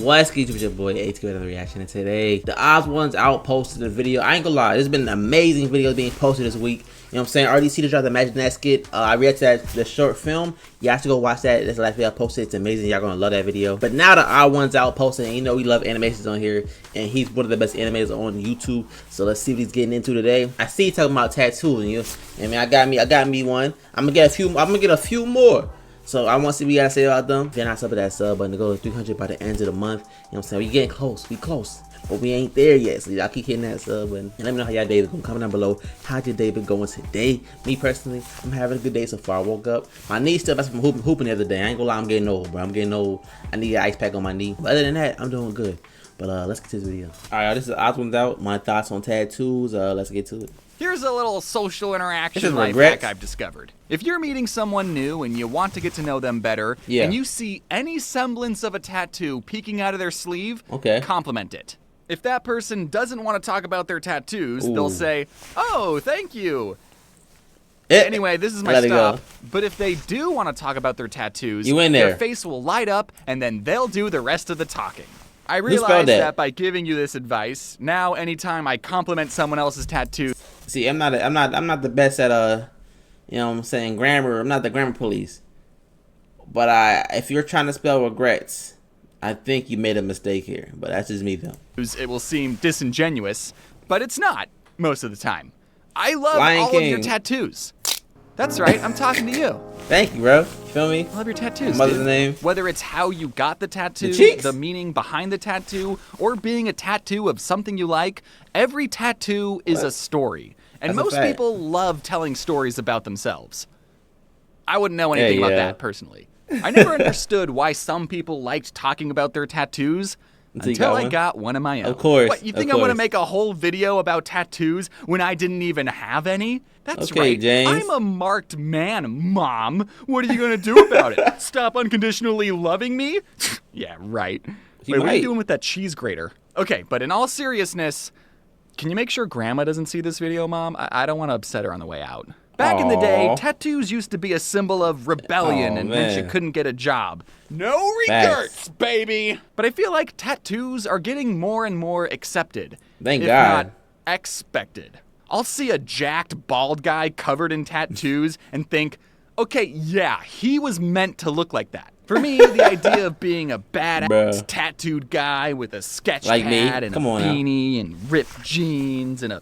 What's good, with your boy A2 with another reaction, and today the TheOdd1sOut posted a video. I ain't gonna lie, there's been amazing videos being posted this week. You know what I'm saying? I already see the drop the Magic Net skit. I reacted to the short film. You have to go watch that. That's the last video I posted. It's amazing. Y'all gonna love that video. But now the TheOdd1sOut posted, and you know we love animations on here, and he's one of the best animators on YouTube. So let's see what he's getting into today. I see he talking about tattoos, and I mean, I got me one. I'm gonna get a few more. So I want to see what you gotta say about them. If you're not sub with that sub button to go to 300 by the end of the month, you know what I'm saying? We getting close, we close, but we ain't there yet. So y'all keep hitting that sub button. And let me know how y'all day is going. Comment down below. How's your day been going today? Me personally, I'm having a good day so far. I woke up, my knee still messing from hooping the other day. I ain't gonna lie, I'm getting old, bro. I'm getting old. I need an ice pack on my knee. But other than that, I'm doing good. But let's get to this video. All right, this is TheOdd1sOut. My thoughts on tattoos. Let's get to it. Here's a little social interaction life hack I've discovered. If you're meeting someone new and you want to get to know them better, and you see any semblance of a tattoo peeking out of their sleeve, compliment it. If that person doesn't want to talk about their tattoos, they'll say, "Oh, thank you." Anyway, this is my stop. But if they do want to talk about their tattoos, their face will light up and then they'll do the rest of the talking. I realized that by giving you this advice, now anytime I compliment someone else's tattoo. See, I'm not the best at you know what I'm saying, grammar. I'm not the grammar police. But if you're trying to spell regrets, I think you made a mistake here. But that's just me though. It will seem disingenuous, but it's not most of the time. I love all of your tattoos. That's right, I'm talking to you. Thank you, bro. You feel me? I love your tattoos, Mother's name. Whether it's how you got the tattoo, the meaning behind the tattoo, or being a tattoo of something you like, every tattoo is a story. And most people love telling stories about themselves. I wouldn't know anything about that personally. I never understood why some people liked talking about their tattoos until I got one of my own. Of course. What, you think I want to make a whole video about tattoos when I didn't even have any? That's right. James. I'm a marked man, Mom. What are you going to do about it? Stop unconditionally loving me? Yeah, right. Wait, what are you doing with that cheese grater? Okay, but in all seriousness, can you make sure Grandma doesn't see this video, Mom? I don't want to upset her on the way out. Back in the day, tattoos used to be a symbol of rebellion and meant you couldn't get a job. No regrets, baby! But I feel like tattoos are getting more and more accepted. Thank God. Not expected. I'll see a jacked, bald guy covered in tattoos and think, okay, yeah, he was meant to look like that. For me, the idea of being a badass tattooed guy with a sketch hat and a beanie and ripped jeans and a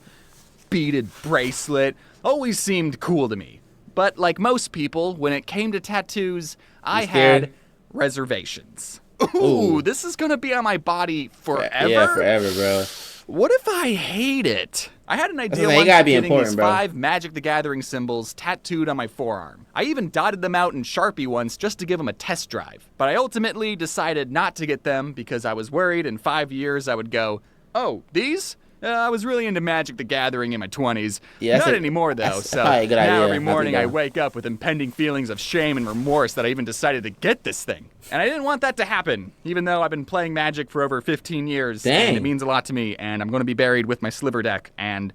beaded bracelet always seemed cool to me. But like most people, when it came to tattoos, I had reservations. Ooh, this is gonna be on my body forever? Yeah, forever, bro. What if I hate it? I had an idea once of getting these 5 Magic the Gathering symbols tattooed on my forearm. I even dotted them out in Sharpie once just to give them a test drive. But I ultimately decided not to get them because I was worried in 5 years I would go, oh, these? I was really into Magic the Gathering in my 20s. Not anymore, though, so now every morning I wake up with impending feelings of shame and remorse that I even decided to get this thing. And I didn't want that to happen, even though I've been playing Magic for over 15 years. And it means a lot to me, and I'm going to be buried with my sliver deck, and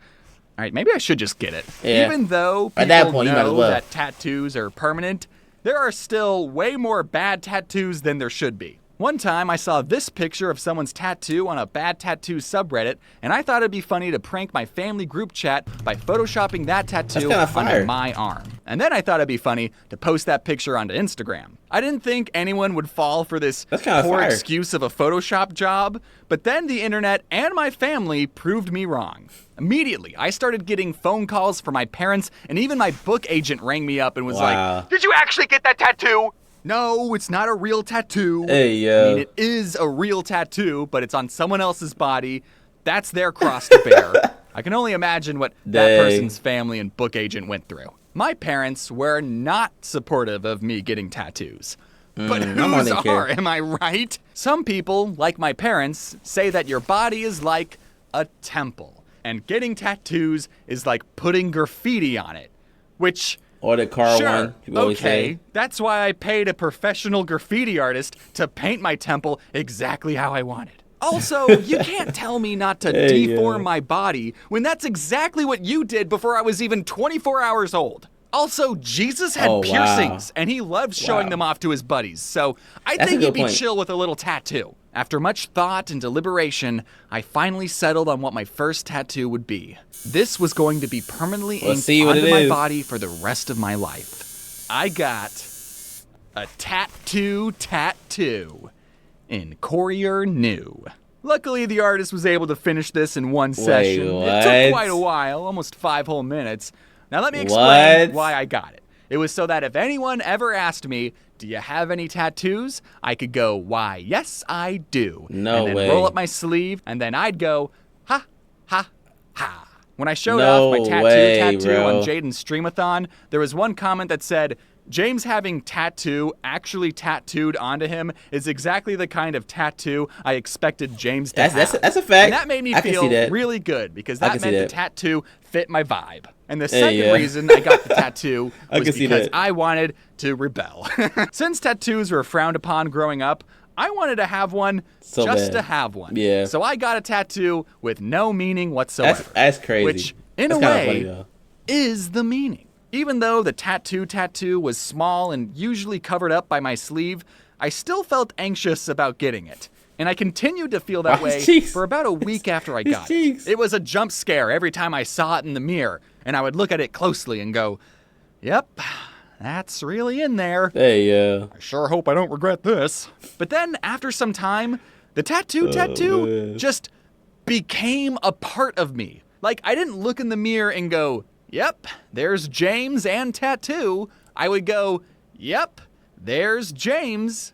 all right, maybe I should just get it. Even though people know that tattoos are permanent, there are still way more bad tattoos than there should be. One time, I saw this picture of someone's tattoo on a bad tattoo subreddit, and I thought it'd be funny to prank my family group chat by photoshopping that tattoo under my arm. And then I thought it'd be funny to post that picture onto Instagram. I didn't think anyone would fall for this poor excuse of a Photoshop job, but then the internet and my family proved me wrong. Immediately, I started getting phone calls from my parents, and even my book agent rang me up and was like, "Did you actually get that tattoo?" No, it's not a real tattoo. I mean, it is a real tattoo, but it's on someone else's body. That's their cross to bear. I can only imagine what that person's family and book agent went through. My parents were not supportive of me getting tattoos. But whose are, am I right? Some people, like my parents, say that your body is like a temple, and getting tattoos is like putting graffiti on it, which... Or the car one. People always say. That's why I paid a professional graffiti artist to paint my temple exactly how I wanted. Also, you can't tell me not to deform my body when that's exactly what you did before I was even 24 hours old. Also, Jesus had piercings, and he loved showing them off to his buddies, so I think he'd be chill with a little tattoo. After much thought and deliberation, I finally settled on what my first tattoo would be. This was going to be permanently inked onto my body for the rest of my life. I got a tattoo in Courier New. Luckily, the artist was able to finish this in one session. It took quite a while, almost 5 whole minutes. Now let me explain why I got it. It was so that if anyone ever asked me, do you have any tattoos? I could go, why, yes, I do. No way. And then roll up my sleeve, and then I'd go, ha, ha, ha. When I showed off my tattoo on Jaden's Streamathon, there was one comment that said, James having tattoo actually tattooed onto him is exactly the kind of tattoo I expected James to have. That's a fact. And that made me feel really good because that meant the tattoo fit my vibe. And the second reason I got the tattoo was because I wanted to rebel. Since tattoos were frowned upon growing up, I wanted to have one to have one. Yeah. So I got a tattoo with no meaning whatsoever. That's crazy. Which, in a way, is the meaning. Even though the tattoo was small and usually covered up by my sleeve, I still felt anxious about getting it. And I continued to feel that way for about a week after I got it. It was a jump scare every time I saw it in the mirror, and I would look at it closely and go, yep, that's really in there. I sure hope I don't regret this. But then, after some time, the tattoo just became a part of me. Like, I didn't look in the mirror and go, yep, there's James and tattoo. I would go, yep, there's James,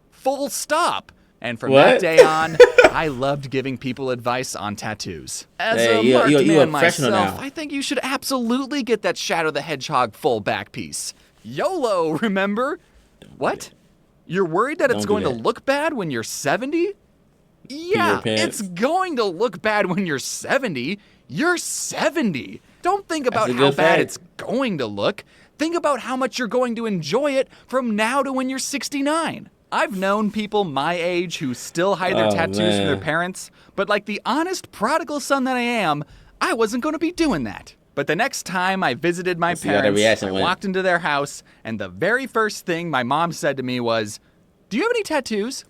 full stop. And from that day on, I loved giving people advice on tattoos. As a marked man myself, I think you should absolutely get that Shadow the Hedgehog full back piece. YOLO, remember? What? You're worried that it's going to look bad when you're 70? Yeah, it's going to look bad when you're 70. You're 70. Don't think about how bad it's going to look. Think about how much you're going to enjoy it from now to when you're 69. I've known people my age who still hide their tattoos from their parents, but like the honest prodigal son that I am, I wasn't going to be doing that. But the next time I visited my parents, I walked into their house, and the very first thing my mom said to me was, "Do you have any tattoos?"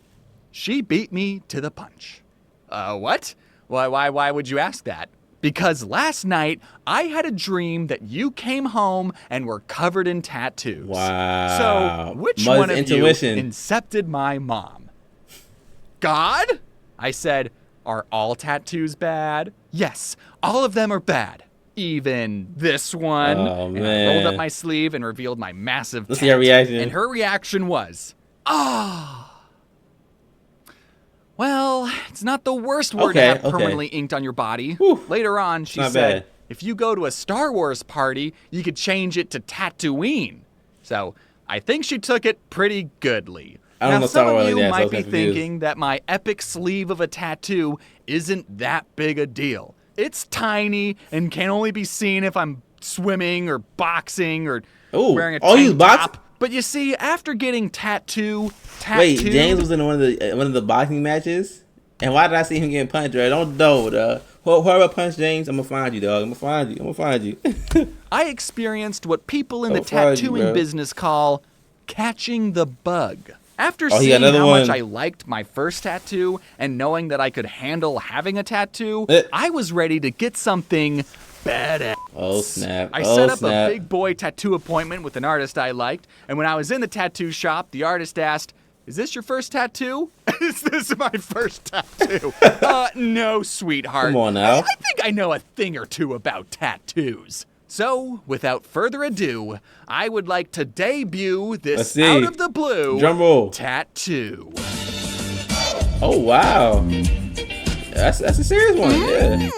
She beat me to the punch. What? Why would you ask that? Because last night, I had a dream that you came home and were covered in tattoos. Wow. So, which one of you incepted my mom? God? I said, are all tattoos bad? Yes, all of them are bad. Even this one. Oh, and I rolled up my sleeve and revealed my massive Let's see her reaction. And her reaction was, well, it's not the worst word to have permanently inked on your body. Whew. Later on, she said, if you go to a Star Wars party, you could change it to Tatooine. So I think she took it pretty goodly. Now, some of you might be thinking that my epic sleeve of a tattoo isn't that big a deal. It's tiny and can only be seen if I'm swimming or boxing or wearing a tank top. But you see, after getting tattooed... Wait, James was in one of the boxing matches? And why did I see him getting punched? Right? Don't know, dog. Whoever punched James, I'm gonna find you, dog. I'm gonna find you. I experienced what people in the tattooing business call catching the bug. After seeing how much I liked my first tattoo and knowing that I could handle having a tattoo, I was ready to get something badass. Oh, snap. I set up a big boy tattoo appointment with an artist I liked, and when I was in the tattoo shop, the artist asked, "Is this your first tattoo?" "Is this my first tattoo?" No, sweetheart. Come on now. I think I know a thing or two about tattoos. So, without further ado, I would like to debut this out of the blue tattoo. Oh, wow. That's a serious one, yeah.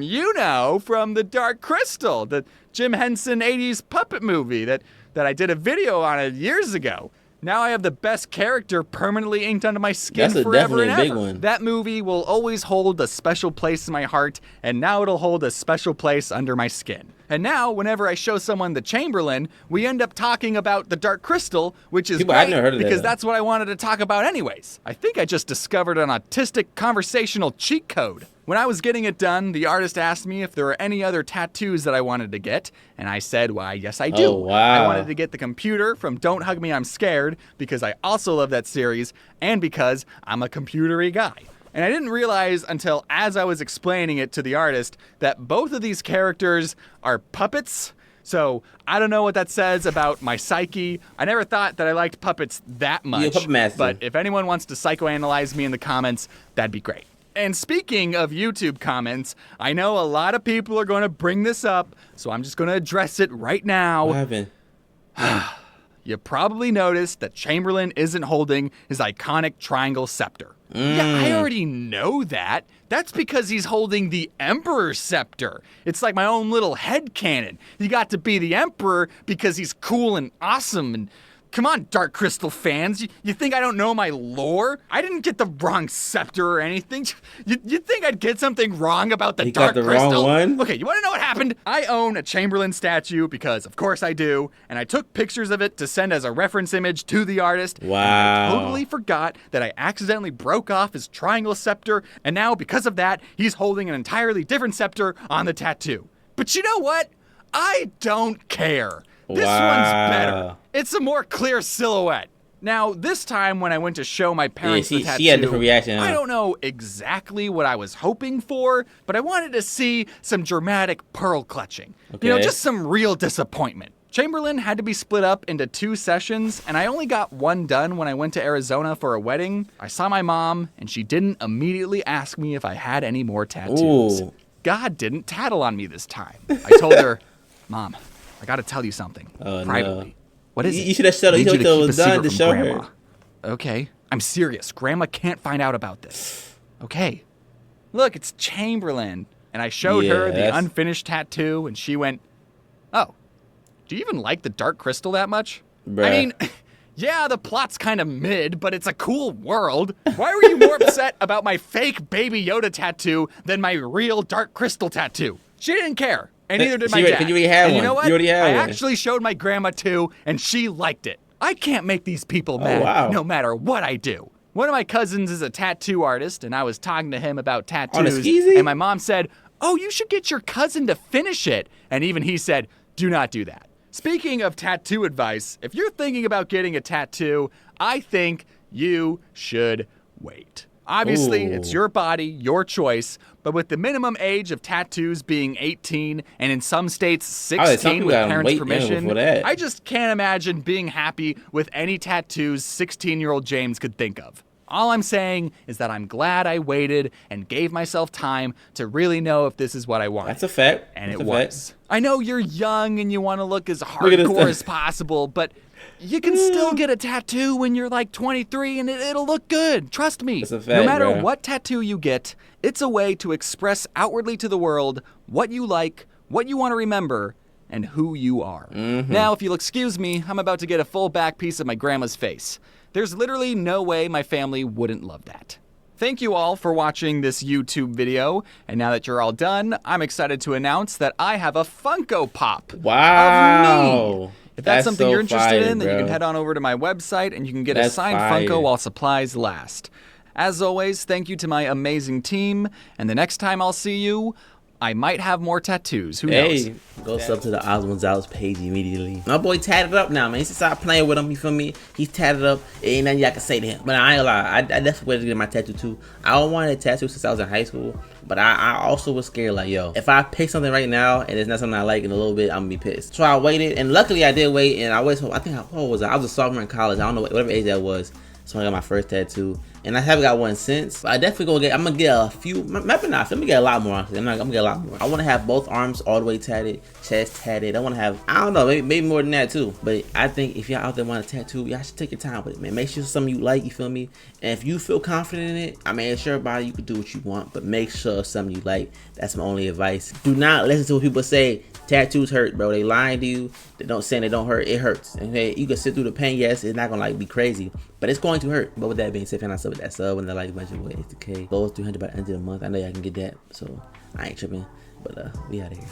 You know, from The Dark Crystal, the Jim Henson 80s puppet movie that I did a video on it years ago. Now I have the best character permanently inked onto my skin forever and ever. Big one. That movie will always hold a special place in my heart, and now it'll hold a special place under my skin. And now, whenever I show someone the Chamberlain, we end up talking about The Dark Crystal, which is great because that's what I wanted to talk about anyways. I think I just discovered an autistic conversational cheat code. When I was getting it done, the artist asked me if there were any other tattoos that I wanted to get, and I said, why, yes I do. Oh, wow. I wanted to get the computer from Don't Hug Me, I'm Scared, because I also love that series, and because I'm a computery guy. And I didn't realize until as I was explaining it to the artist that both of these characters are puppets. So I don't know what that says about my psyche. I never thought that I liked puppets that much. You're a puppet master. But if anyone wants to psychoanalyze me in the comments, that'd be great. And speaking of YouTube comments, I know a lot of people are going to bring this up, so I'm just going to address it right now. What happened? You probably noticed that Chamberlain isn't holding his iconic triangle scepter. Yeah, I already know that. That's because he's holding the Emperor's scepter. It's like my own little headcanon. He got to be the Emperor because he's cool and awesome and... Come on, Dark Crystal fans. You think I don't know my lore? I didn't get the wrong scepter or anything. You think I'd get something wrong about the Dark Crystal? Got the wrong one? Okay, you want to know what happened? I own a Chamberlain statue because, of course, I do. And I took pictures of it to send as a reference image to the artist. Wow. And I totally forgot that I accidentally broke off his triangle scepter. And now, because of that, he's holding an entirely different scepter on the tattoo. But you know what? I don't care. This one's better. It's a more clear silhouette. Now, this time when I went to show my parents the tattoo, she had a different reaction, huh? I don't know exactly what I was hoping for, but I wanted to see some dramatic pearl clutching. Okay. You know, just some real disappointment. Chamberlain had to be split up into 2 sessions, and I only got one done when I went to Arizona for a wedding. I saw my mom, and she didn't immediately ask me if I had any more tattoos. Ooh. God didn't tattle on me this time. I told her, Mom, I gotta tell you something privately. No. What is it? You should have shut up. You should have done to show Grandma. Okay, I'm serious. Grandma can't find out about this. Okay. Look, it's Chamberlain. And I showed her the unfinished tattoo, and she went, oh, do you even like the Dark Crystal that much? Bruh. I mean, yeah, the plot's kind of mid, but it's a cool world. Why were you more upset about my fake Baby Yoda tattoo than my real Dark Crystal tattoo? She didn't care. And neither did my dad. You already had one. You know what? You already had I one. actually showed my grandma too, and she liked it. I can't make these people mad no matter what I do. One of my cousins is a tattoo artist, and I was talking to him about tattoos, and my mom said, oh, you should get your cousin to finish it. And even he said, do not do that. Speaking of tattoo advice, if you're thinking about getting a tattoo, I think you should wait. Obviously, it's your body, your choice, but with the minimum age of tattoos being 18 and in some states 16 with parents' permission, I just can't imagine being happy with any tattoos 16-year-old James could think of. All I'm saying is that I'm glad I waited and gave myself time to really know if this is what I want. That's a fact. And it was. I know you're young and you want to look as hardcore as possible, but you can still get a tattoo when you're like 23 and it'll look good. Trust me. That's a fact, no matter what tattoo you get, it's a way to express outwardly to the world what you like, what you want to remember, and who you are. Now, if you'll excuse me, I'm about to get a full back piece of my grandma's face. There's literally no way my family wouldn't love that. Thank you all for watching this YouTube video, and now that you're all done, I'm excited to announce that I have a Funko Pop of me. If that's something you're interested in, then you can head on over to my website and you can get a signed Funko while supplies last. As always, thank you to my amazing team, and the next time I'll see you, I might have more tattoos. Who knows? Go sub to the TheOdd1sOut page immediately. My boy tatted up now, man. He stop playing with him. You feel me? He's tatted up. It ain't nothing y'all can say to him. But I ain't gonna lie. I definitely wanted to get my tattoo too. I don't want a tattoo since I was in high school. But I also was scared, like, yo, if I pick something right now and it's not something I like in a little bit, I'm gonna be pissed. So I waited, and luckily I did wait. And I was what was I was a sophomore in college. I don't know whatever age that was. So I got my first tattoo, and I haven't got one since. But I definitely I'm gonna get a few, maybe not. Let me get a lot more. I'm gonna get a lot more. I want to have both arms all the way tatted, chest tatted. I want to have, I don't know, maybe more than that too. But I think if y'all out there want a tattoo, y'all should take your time with it, man. Make sure it's something you like. You feel me? And if you feel confident in it, I mean, it's your body. You can do what you want, but make sure it's something you like. That's my only advice. Do not listen to what people say. Tattoos hurt, bro. They lying to you. They don't say they don't hurt. It hurts. And hey, you can sit through the pain. Yes, it's not gonna like be crazy, but it's going to hurt. But with that being said, if you're not sub with that sub and the like bunch of boy 80K goals 300 by the end of the month, I know y'all can get that. So I ain't tripping. But we out of here.